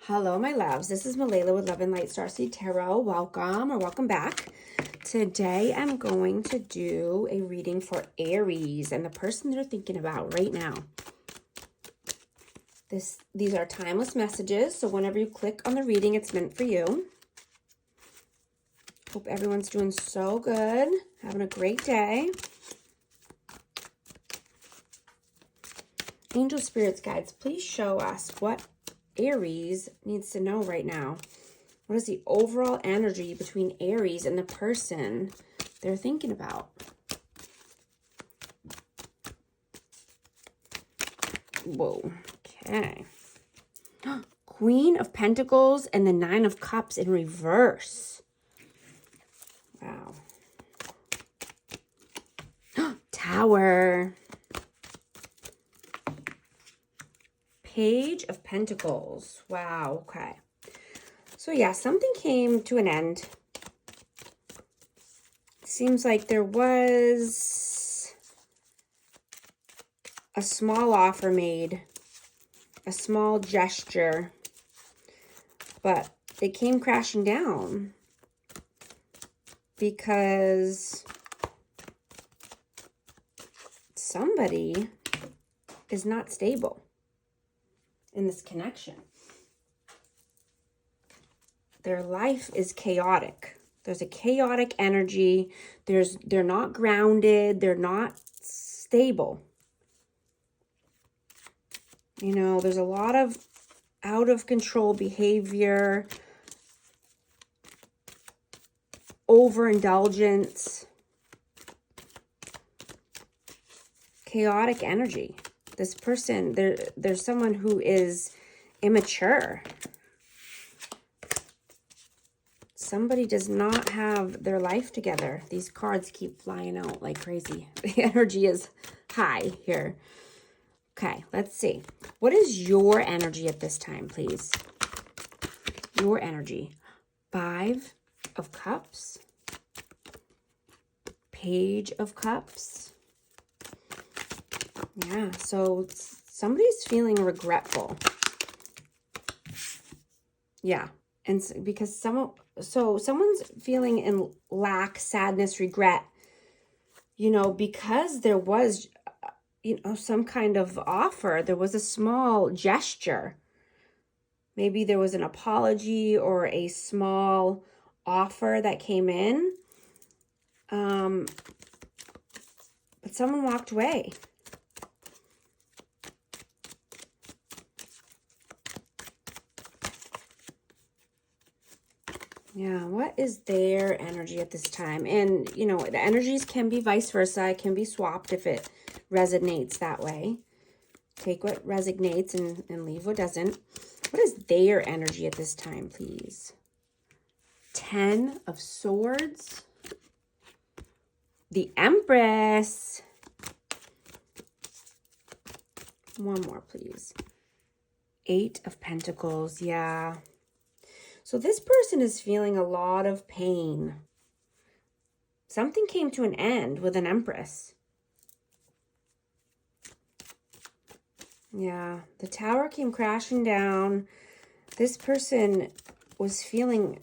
Hello, my loves. This is Malayla with Love and Light Starseed Tarot. Welcome or welcome back. Today, I'm going to do a reading for Aries and the person they're thinking about right now. These are timeless messages, so whenever you click on the reading, it's meant for you. Hope everyone's doing so good, having a great day. Angel Spirits Guides, please show us what Aries needs to know right now. What is the overall energy between Aries and the person they're thinking about? Whoa, okay. Queen of Pentacles and the Nine of Cups in reverse. Wow. Tower. Page of Pentacles. Wow, okay. So yeah, something came to an end. Seems like there was a small offer made, a small gesture, but it came crashing down because somebody is not stable in this connection. Their life is chaotic. There's a chaotic energy. They're not grounded. They're not stable. You know, there's a lot of out of control behavior, overindulgence, chaotic energy. This person, there's someone who is immature. Somebody does not have their life together. These cards keep flying out like crazy. The energy is high here. Okay, let's see. What is your energy at this time, please? Your energy. 5 of Cups. Page of Cups. Yeah, so somebody's feeling regretful. Yeah, and because someone's feeling in lack, sadness, regret, you know, because there was, you know, some kind of offer. There was a small gesture. Maybe there was an apology or a small offer that came in. But someone walked away. Yeah, what is their energy at this time? And, you know, the energies can be vice versa. It can be swapped if it resonates that way. Take what resonates and leave what doesn't. What is their energy at this time, please? 10 of Swords. The Empress. One more, please. 8 of Pentacles. Yeah. So this person is feeling a lot of pain. Something came to an end with an Empress. Yeah, the Tower came crashing down. This person was feeling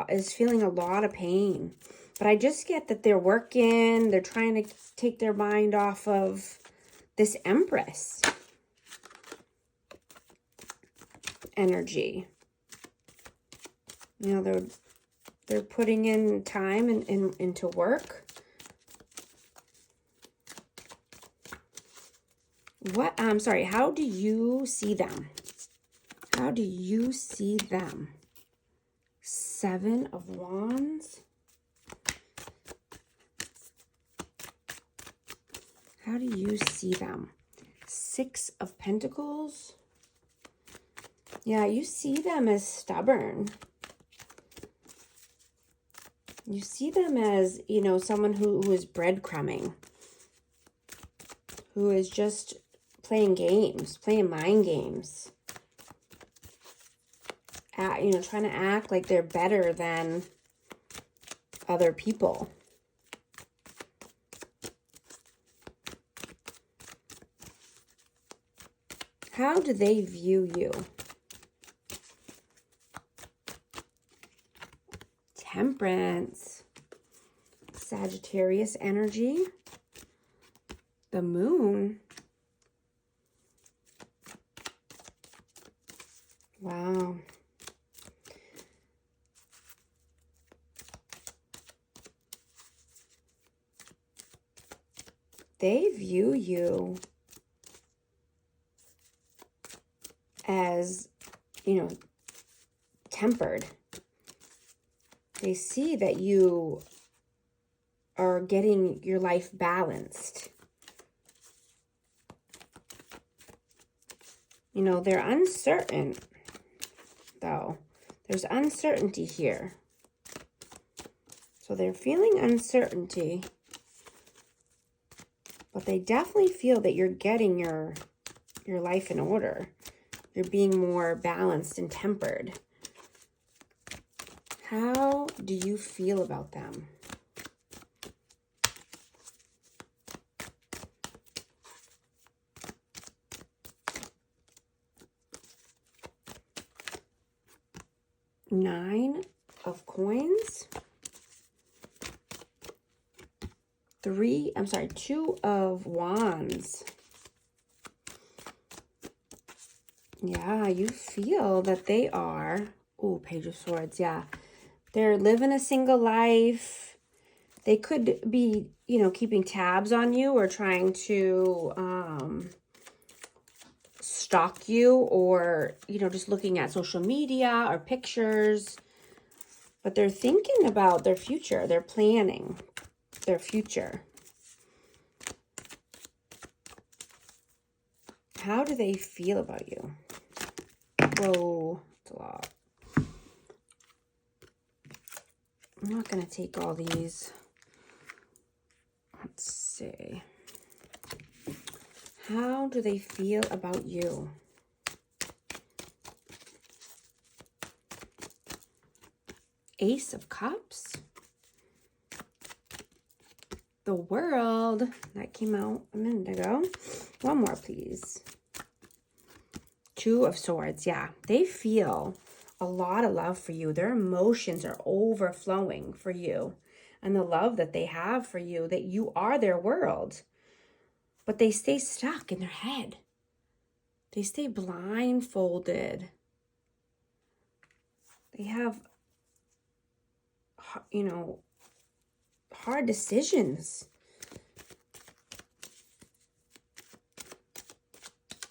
is feeling a lot of pain. But I just get that they're working, they're trying to take their mind off of this Empress energy. You know, they're putting in time into work. What, I'm sorry, how do you see them? How do you see them? 7 of Wands. How do you see them? 6 of Pentacles. Yeah, you see them as stubborn. You see them as, you know, someone who is breadcrumbing, who is just playing games, playing mind games. You know, trying to act like they're better than other people. How do they view you? Temperance, Sagittarius energy, the Moon. Wow. They view you as, tempered. They see that you are getting your life balanced. They're uncertain, though. There's uncertainty here. So they're feeling uncertainty, but they definitely feel that you're getting your life in order. You're being more balanced and tempered. How do you feel about them? Nine of Coins. Two of Wands. Yeah, you feel that they are, Page of Swords, yeah. They're living a single life. They could be, keeping tabs on you or trying to stalk you, or, just looking at social media or pictures. But they're thinking about their future. They're planning their future. How do they feel about you? Whoa, it's a lot. I'm not going to take all these. Let's see. How do they feel about you? Ace of Cups. The World. That came out a minute ago. One more, please. Two of Swords. Yeah, they feel a lot of love for you. Their emotions are overflowing for you. And the love that they have for you, that you are their world. But they stay stuck in their head. They stay blindfolded. They have, hard decisions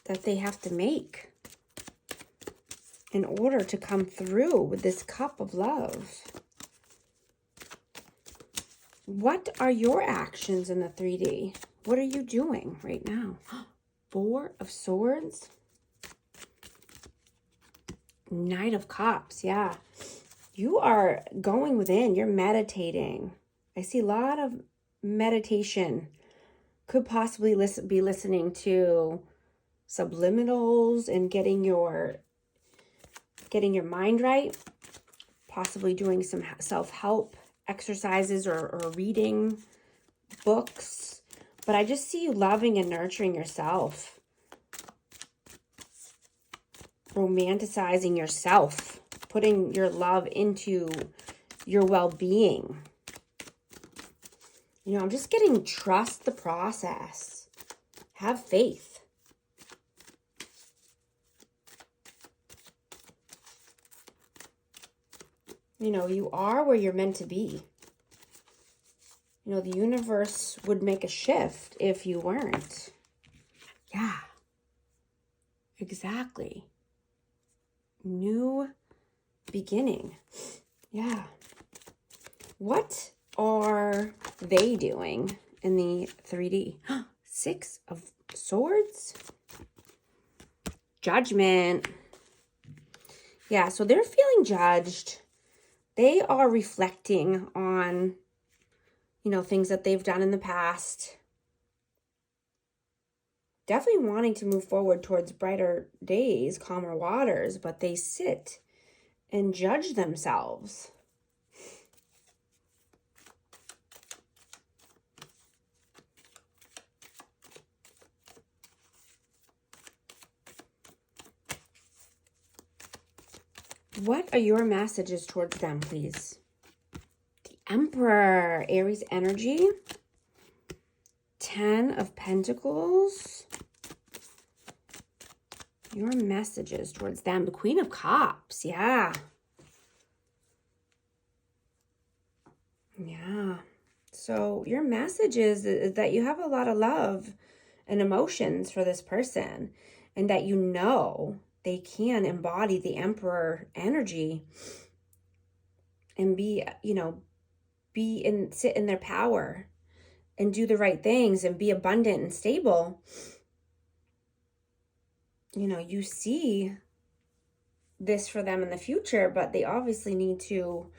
that they have to make in order to come through with this cup of love. What are your actions in the 3D? What are you doing right now? Four of Swords. Knight of Cups, yeah. You are going within. You're meditating. I see a lot of meditation. Could possibly be listening to subliminals and getting your mind right. Possibly doing some self-help exercises or reading books. But I just see you loving and nurturing yourself. Romanticizing yourself. Putting your love into your well-being. I'm just getting trust the process. Have faith. You are where you're meant to be. The universe would make a shift if you weren't. Yeah. Exactly. New beginning. Yeah. What are they doing in the 3D? Six of Swords. Judgment. Yeah, so they're feeling judged. They are reflecting on, things that they've done in the past. Definitely wanting to move forward towards brighter days, calmer waters, but they sit and judge themselves. What are your messages towards them, please? Emperor, Aries energy. 10 of Pentacles. Your messages towards them. The Queen of Cups. Yeah. Yeah. So your message is that you have a lot of love and emotions for this person, and that you know they can embody the Emperor energy and be, you know, sit in their power and do the right things and be abundant and stable. You know, you see this for them in the future, but they obviously need to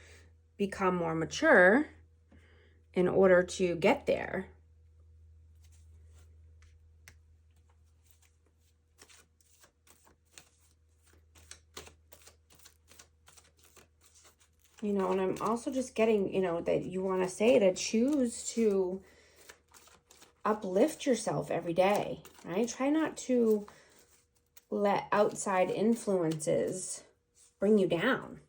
become more mature in order to get there. You know, and I'm also just getting, you know, that you want to say to choose to uplift yourself every day, right? Try not to let outside influences bring you down,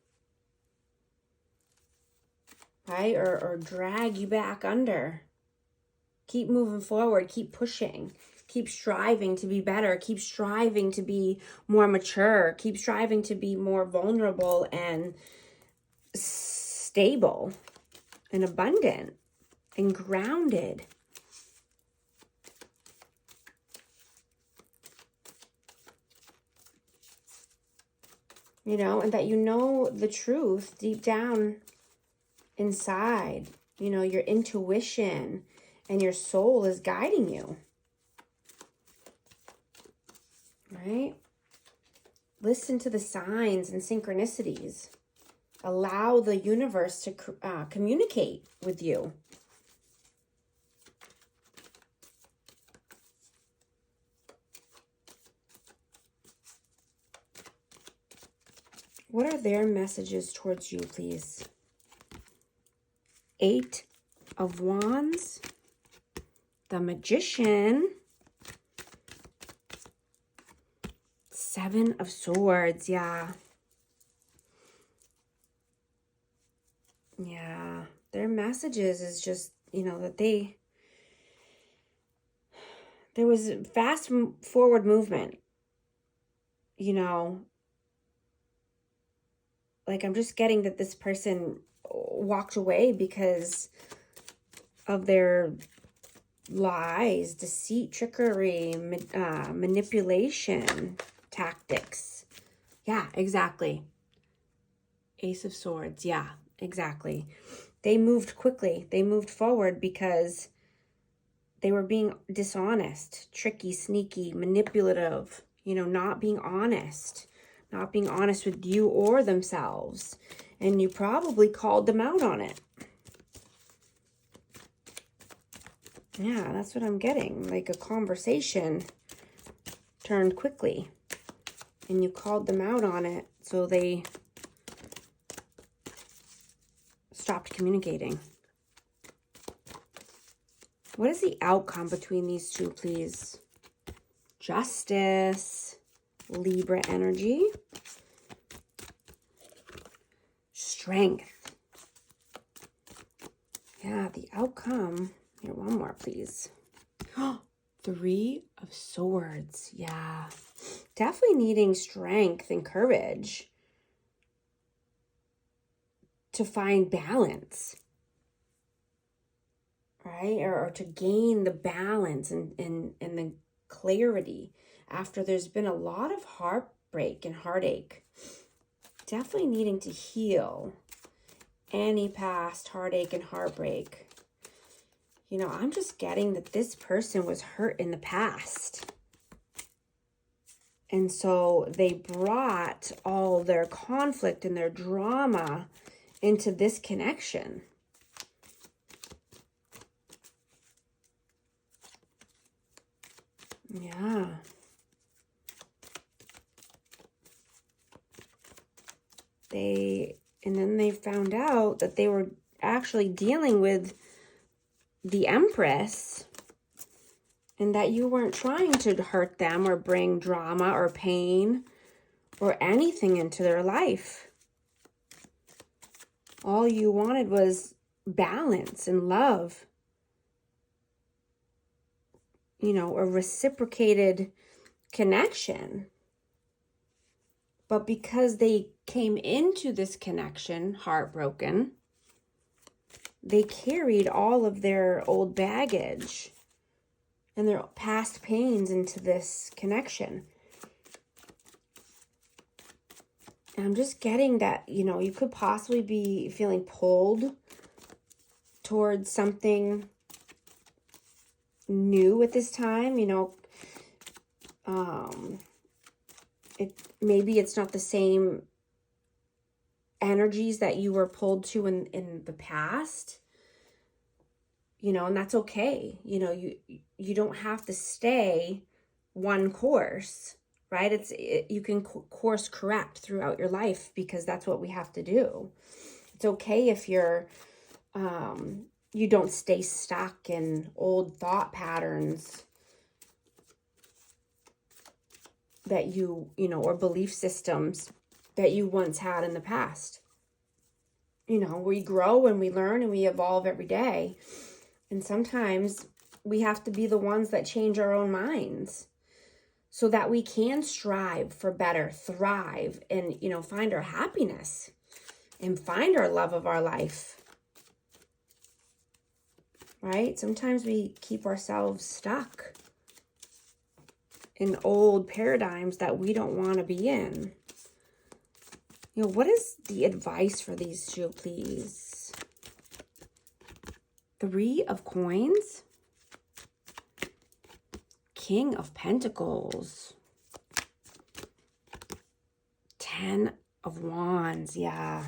right? Or drag you back under. Keep moving forward, keep pushing, keep striving to be better, keep striving to be more mature, keep striving to be more vulnerable and stable and abundant and grounded. You know, and that you know the truth deep down inside. You know, your intuition and your soul is guiding you. Right? Listen to the signs and synchronicities. Allow the universe to communicate with you. What are their messages towards you, please? 8 of Wands. The Magician. 7 of Swords, yeah. Yeah, their messages is just, you know, that there was fast forward movement, you know. Like, I'm just getting that this person walked away because of their lies, deceit, trickery, manipulation tactics. Yeah, exactly. Ace of Swords. Yeah, exactly. They moved quickly. They moved forward because they were being dishonest, tricky, sneaky, manipulative, you know, not being honest with you or themselves. And you probably called them out on it. Yeah, that's what I'm getting. Like a conversation turned quickly and you called them out on it, so they stopped communicating. What is the outcome between these two, please? Justice, Libra energy, strength. Yeah, the outcome. Here, one more, please. 3 of Swords. Yeah, definitely needing strength and courage to find balance, right? Or to gain the balance and the clarity after there's been a lot of heartbreak and heartache. Definitely needing to heal any past heartache and heartbreak. You know, I'm just getting that this person was hurt in the past. And so they brought all their conflict and their drama into this connection. Yeah. And then they found out that they were actually dealing with the Empress, and that you weren't trying to hurt them or bring drama or pain or anything into their life. All you wanted was balance and love, you know, a reciprocated connection. But because they came into this connection heartbroken, they carried all of their old baggage and their past pains into this connection. And I'm just getting that, you know, you could possibly be feeling pulled towards something new at this time, you know. Maybe it's not the same energies that you were pulled to in the past, you know, and that's okay. You know, you don't have to stay one course, right? You can course correct throughout your life, because that's what we have to do. It's okay if you don't stay stuck in old thought patterns that you know, or belief systems that you once had in the past. You know, we grow and we learn and we evolve every day. And sometimes we have to be the ones that change our own minds so that we can strive for better, thrive, and, you know, find our happiness and find our love of our life. Right? Sometimes we keep ourselves stuck in old paradigms that we don't want to be in. You know, what is the advice for these two, please? 3 of Coins. King of Pentacles. 10 of Wands. Yeah,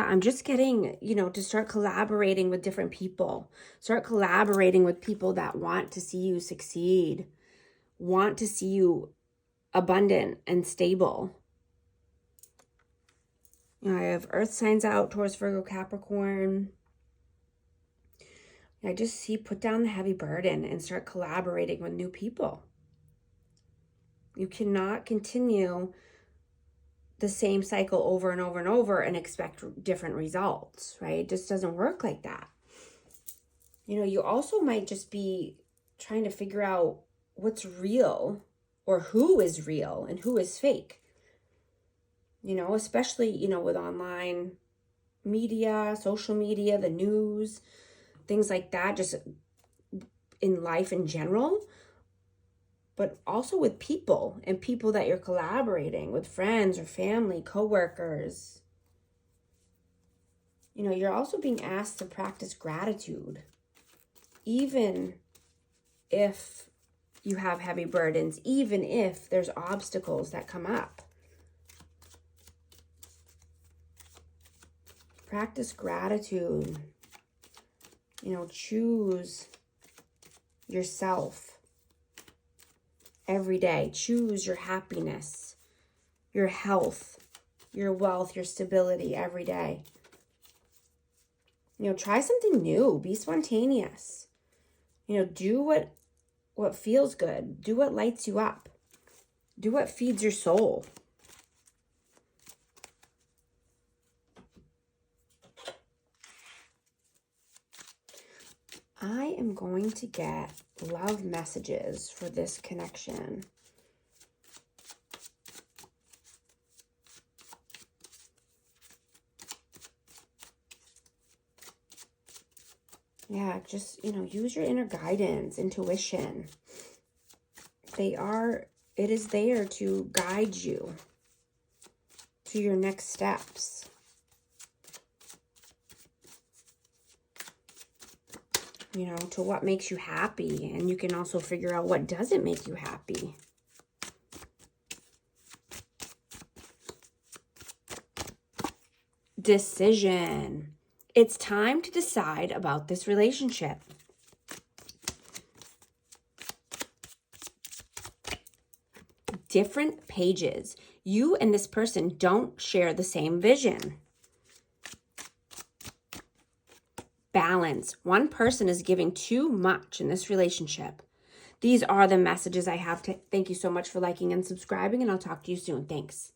I'm just getting, you know, to start collaborating with different people. Start collaborating with people that want to see you succeed, want to see you abundant and stable. You know, I have earth signs out, Taurus, Virgo, Capricorn. I just see put down the heavy burden and start collaborating with new people. You cannot continue the same cycle over and over and over and expect different results, right? It just doesn't work like that. You know, you also might just be trying to figure out what's real or who is real and who is fake. You know, especially, you know, with online media, social media, the news, things like that, just in life in general, but also with people and people that you're collaborating with, friends or family, coworkers. You know, you're also being asked to practice gratitude, even if you have heavy burdens, even if there's obstacles that come up. Practice gratitude. You know, choose yourself every day. Choose your happiness, your health, your wealth, your stability every day. You know, try something new. Be spontaneous. You know, do what feels good. Do what lights you up. Do what feeds your soul. I am going to get love messages for this connection. Yeah, just, you know, use your inner guidance, intuition. It is there to guide you to your next steps. You know, to what makes you happy. And you can also figure out what doesn't make you happy. Decision. It's time to decide about this relationship. Different pages. You and this person don't share the same vision. Balance. One person is giving too much in this relationship. These are the messages I have. Thank you so much for liking and subscribing, and I'll talk to you soon. Thanks.